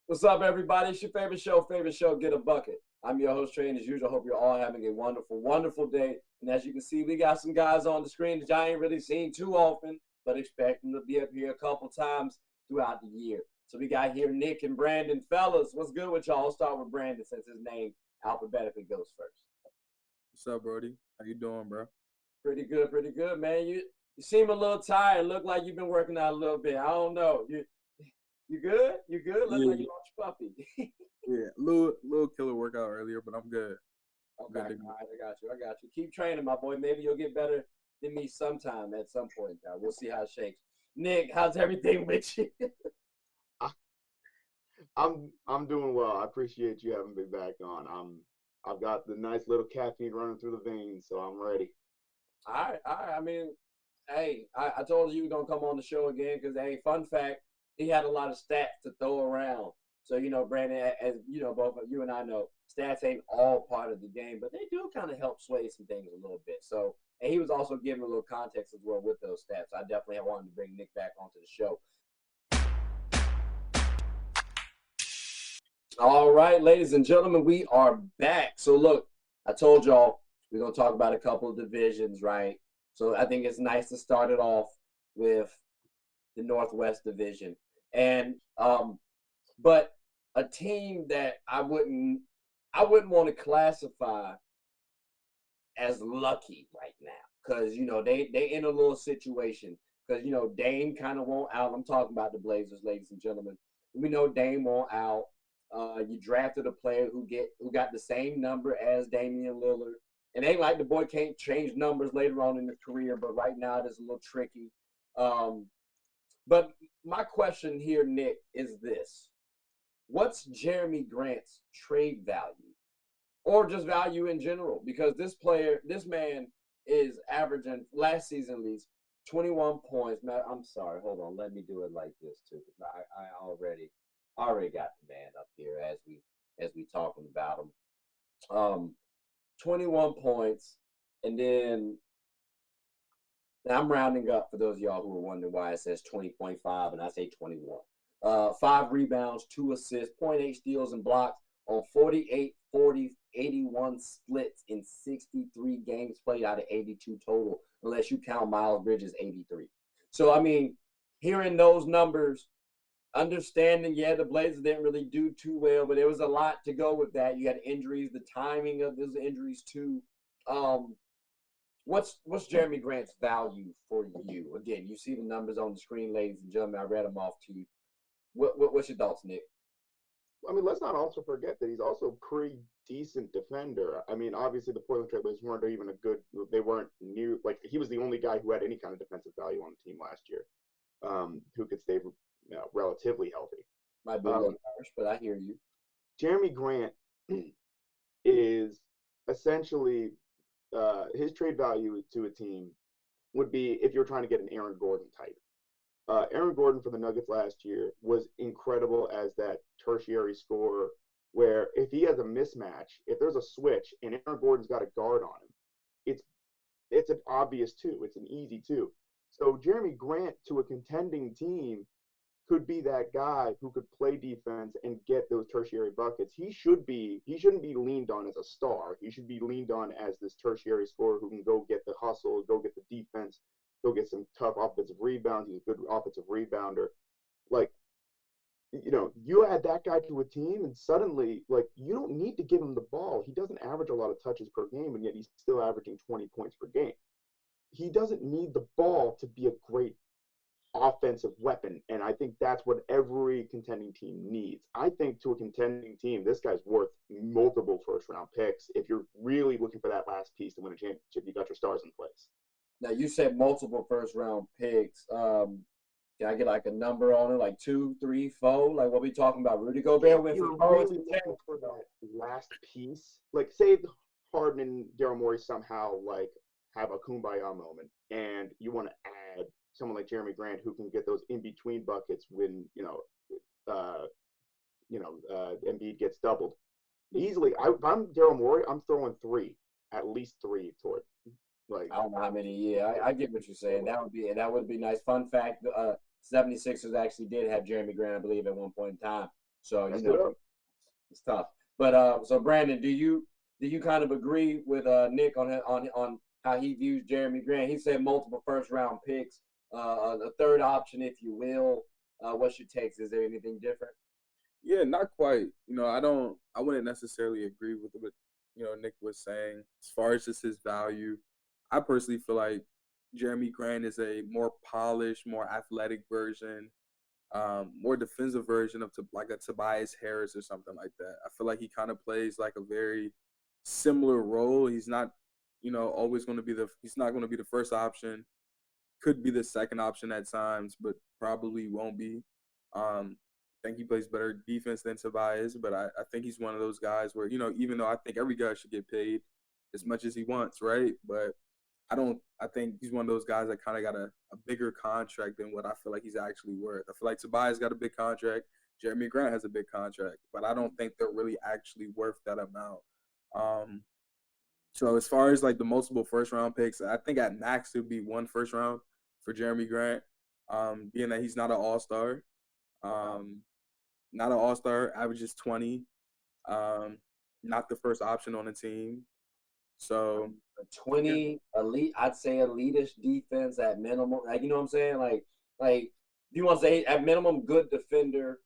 What's up, everybody? It's your favorite show, Get a Bucket. I'm your host, Trey, and as usual, hope you're all having a wonderful, wonderful day. And as you can see, we got some guys on the screen that I ain't really seen too often, but expect them to be up here a couple times throughout the year. So we got here Nick and Brandon. Fellas, what's good with y'all? I'll start with Brandon since his name alphabetically goes first. What's up, Brody? How you doing, bro? Pretty good, man. You seem a little tired. Look like you've been working out a little bit. I don't know. You good? You good? Look Yeah, like you lost your puppy. yeah. Little killer workout earlier, but I'm good. Okay, Good all to right, I got you. Keep training, my boy. Maybe you'll get better than me sometime at some point. Now we'll see how it shakes. Nick, how's everything with you? I- I'm doing well. I appreciate you having me back on. I've got the nice little caffeine running through the veins, so I'm ready. All right. I mean, hey, I told you were gonna come on the show again because, hey, fun fact, he had a lot of stats to throw around. So Brandon, as you know, both of you and I know, stats ain't all part of the game, but they do kind of help sway some things a little bit. So, and he was also giving a little context as well with those stats. I definitely wanted to bring Nick back onto the show. All right, ladies and gentlemen, we are back. So look, I told y'all we're gonna talk about a couple of divisions, right? So I think it's nice to start it off with the Northwest Division, and but a team that I wouldn't want to classify as lucky right now because they in a little situation because Dame kind of won't out. I'm talking about the Blazers, ladies and gentlemen. We know Dame won't out. You drafted a player who got the same number as Damian Lillard. It ain't like the boy can't change numbers later on in his career, but right now it is a little tricky. Um, but my question here, Nick, is this: what's Jeremy Grant's trade value, or just value in general? Because this man is averaging last season at least 21 points. Man, I'm sorry, hold on, let me do it like this too, because I already got the man up here as we talking about him. 21 points, and then now I'm rounding up for those of y'all who are wondering why it says 20.5 and I say 21. 5 rebounds, 2 assists, point 0.8 steals and blocks on 48, 40, 81 splits in 63 games played out of 82 total, unless you count Miles Bridges' 83. So, I mean, hearing those numbers, understanding, yeah, the Blazers didn't really do too well, but there was a lot to go with that. You had injuries, the timing of those injuries too. Um, what's Jeremy Grant's value for you? Again, you see the numbers on the screen, ladies and gentlemen. I read them off to you. What's your thoughts, Nick? I mean, let's not also forget that he's also a pretty decent defender. I mean, obviously the Portland Trailblazers weren't even a good. They weren't near like he was the only guy who had any kind of defensive value on the team last year, who could stay relatively healthy. Might be a little harsh, but I hear you. Jeremy Grant is essentially his trade value to a team would be if you're trying to get an Aaron Gordon type. Aaron Gordon for the Nuggets last year was incredible as that tertiary scorer. Where if he has a mismatch, if there's a switch and Aaron Gordon's got a guard on him, it's it's an obvious two. It's an easy two. So Jeremy Grant to a contending team could be that guy who could play defense and get those tertiary buckets. He shouldn't be leaned on as a star. He should be leaned on as this tertiary scorer who can go get the hustle, go get the defense, go get some tough offensive rebounds. He's a good offensive rebounder. Like, you add that guy to a team and suddenly like you don't need to give him the ball. He doesn't average a lot of touches per game and yet he's still averaging 20 points per game. He doesn't need the ball to be a great offensive weapon. And I think that's what every contending team needs. I think to a contending team, this guy's worth multiple first round picks. If you're really looking for that last piece to win a championship, you got your stars in place. Now you said multiple first round picks. Can I get like a number on it, like 2, 3, 4? Like what we talking about? Rudy Gobert went You're for really looking for that last piece. Like, say Harden and Daryl Morey somehow like have a kumbaya moment, and you want to add someone like Jeremy Grant who can get those in between buckets when uh, Embiid gets doubled easily. If I'm Daryl Morey, I'm throwing three, at least three toward like. I don't know how many. Yeah, I get what you're saying. That would be nice. Fun fact: 76ers actually did have Jeremy Grant, I believe, at one point in time. So Messed it up. it's tough. But so Brandon, do you kind of agree with Nick on how he views Jeremy Grant? He said multiple first round picks, a third option, if you will. What's your takes? Is there anything different? Yeah, not quite. I wouldn't necessarily agree with what Nick was saying as far as just his value. I personally feel like Jeremy Grant is a more polished, more athletic version, more defensive version of like a Tobias Harris or something like that. I feel like he kind of plays like a very similar role. He's not, always going to be he's not going to be the first option. Could be the second option at times, but probably won't be. I think he plays better defense than Tobias, but I think he's one of those guys where, even though I think every guy should get paid as much as he wants, right? But I think he's one of those guys that kind of got a bigger contract than what I feel like he's actually worth. I feel like Tobias got a big contract. Jeremy Grant has a big contract, but I don't think they're really actually worth that amount. So as far as like the multiple first round picks, I think at max it would be one first round for Jeremy Grant, being that he's not an all-star. Not an all-star, averages 20. Not the first option on the team. So 20 elite, I'd say elitish defense at minimum. Like, you know what I'm saying? Like you want to say at minimum good defender,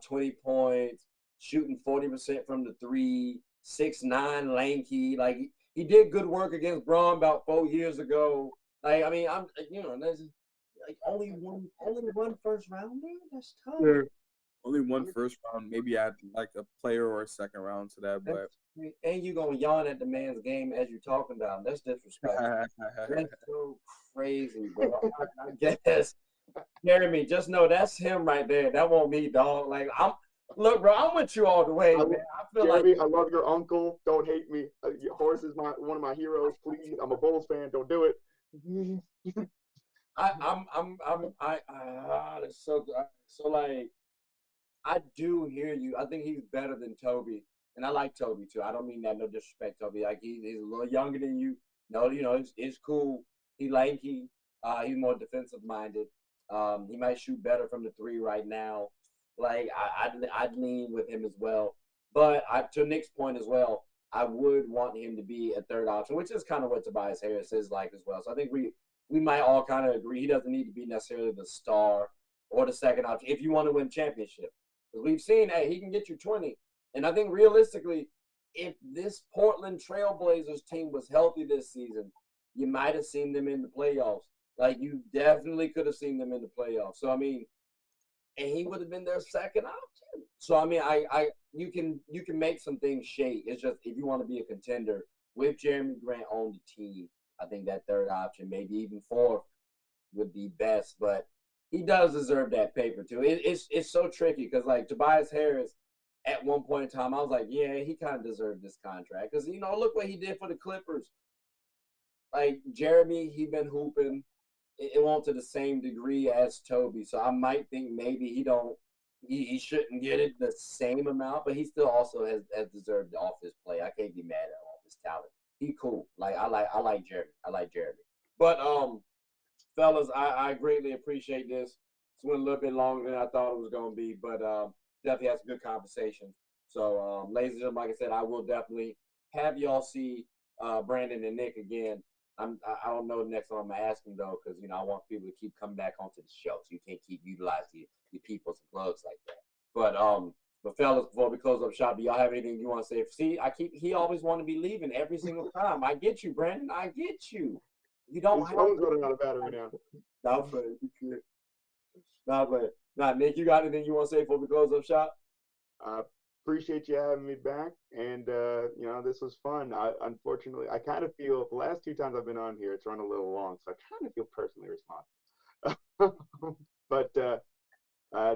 20 points, shooting 40% from the three, 6'9", lanky. Like he did good work against Braun about 4 years ago. Like I mean, there's like only one first rounder. That's tough. yeah, only one first round, maybe add like a player or a second round to that, but And you gonna yawn at the man's game as you're talking about him. That's disrespectful. That's so crazy, bro. I guess. Jeremy, just know that's him right there. That won't me, dog. Like look, bro, I'm with you all the way, man. I feel Jeremy, like I love your uncle. Don't hate me. Horace is one of my heroes. Please, I'm a Bulls fan. Don't do it. that's so like I do hear you. I think he's better than Toby, and I like Toby too. I don't mean that no disrespect, Toby. Like he's a little younger than you. No, it's cool. He lanky. He's more defensive minded. He might shoot better from the three right now. Like I'd lean with him as well. But to Nick's point as well, I would want him to be a third option, which is kind of what Tobias Harris is like as well. So I think we might all kind of agree he doesn't need to be necessarily the star or the second option if you want to win championship. Because we've seen, hey, he can get you 20. And I think realistically, if this Portland Trailblazers team was healthy this season, you might have seen them in the playoffs. Like you definitely could have seen them in the playoffs. So I mean, and he would have been their second option. So I mean, I you can make some things shake. It's just if you want to be a contender with Jeremy Grant on the team, I think that third option, maybe even fourth, would be best. But he does deserve that paper too. It's so tricky because like Tobias Harris, at one point in time, I was like, yeah, he kind of deserved this contract because look what he did for the Clippers. Like Jeremy, he been hooping. It won't to the same degree as Toby, so I might think maybe he shouldn't get it the same amount, but he still also has deserved off his play. I can't be mad at all his talent. He cool. Like I like Jeremy. I like Jeremy. But fellas, I greatly appreciate this. It's went a little bit longer than I thought it was going to be, but definitely had some good conversation. So, ladies and gentlemen, like I said, I will definitely have y'all see Brandon and Nick again. I don't know the next one I'm gonna ask them though, because I want people to keep coming back onto the show, so you can't keep utilizing your people's plugs like that. But fellas, before we close up shop, do y'all have anything you want to say? See, he always want to be leaving every single time. I get you, Brandon. I get you. You don't His have phone's to. running out of battery now. Not playing. Not playing. Now, Nick, you got anything you want to say before we close up shop? Appreciate you having me back, and this was fun. Unfortunately, I kind of feel the last two times I've been on here, it's run a little long, so I kind of feel personally responsible. But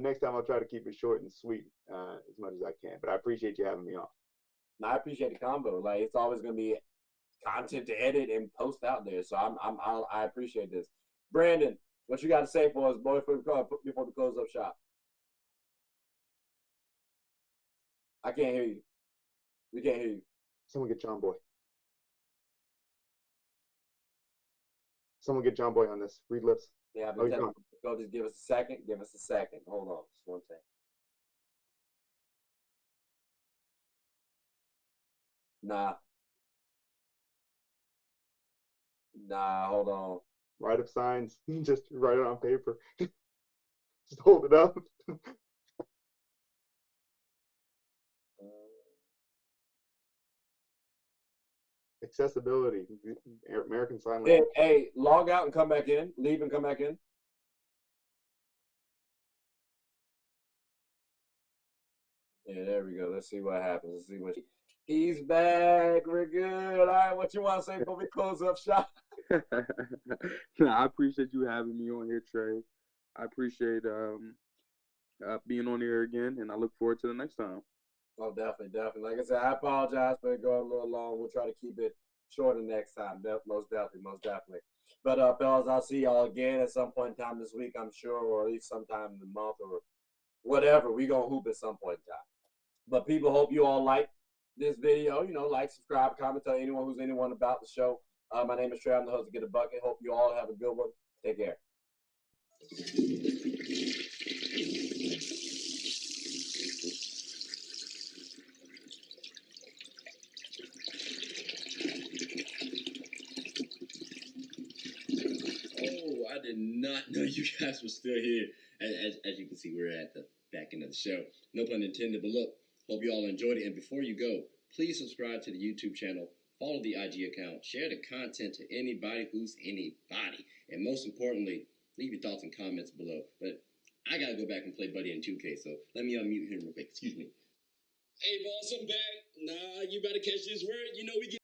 next time I'll try to keep it short and sweet as much as I can. But I appreciate you having me on. No, I appreciate the combo. Like it's always gonna be content to edit and post out there. So I appreciate this. Brandon, what you got to say for us, boy, before we close up shop? I can't hear you. We can't hear you. Someone get John Boy. Someone get John Boy on this. Read lips. Yeah, I've been telling you. Go, just give us a second. Give us a second. Hold on, just one thing. Nah. Nah, hold on. Write up signs. Just write it on paper. Just hold it up. Accessibility. American Sign Hey, Language. hey, log out and come back in. Leave and come back in. Yeah, there we go. Let's see what happens. Let's see what he's back. We're good. All right, what you want to say before we close up shop? I appreciate you having me on here, Trey. I appreciate being on here again, and I look forward to the next time. Oh, definitely, definitely. Like I said, I apologize for it going a little long. We'll try to keep it shorter next time. Most definitely, most definitely. But fellas, I'll see y'all again at some point in time this week, I'm sure, or at least sometime in the month or whatever. We gonna hoop at some point in time. But people, hope you all like this video. You know, like, subscribe, comment, tell anyone about the show. My name is Trey. I'm the host of Get a Bucket. Hope you all have a good one. Take care. Oh, I did not know you guys were still here. As you can see, we're at the back end of the show. No pun intended, but look, hope you all enjoyed it. And before you go, please subscribe to the YouTube channel, follow the IG account, share the content to anybody who's anybody. And most importantly, leave your thoughts and comments below. But I got to go back and play Buddy in 2K, so let me unmute him real quick. Excuse me. Hey, boss, I'm back. Nah, you better catch this word. You know we get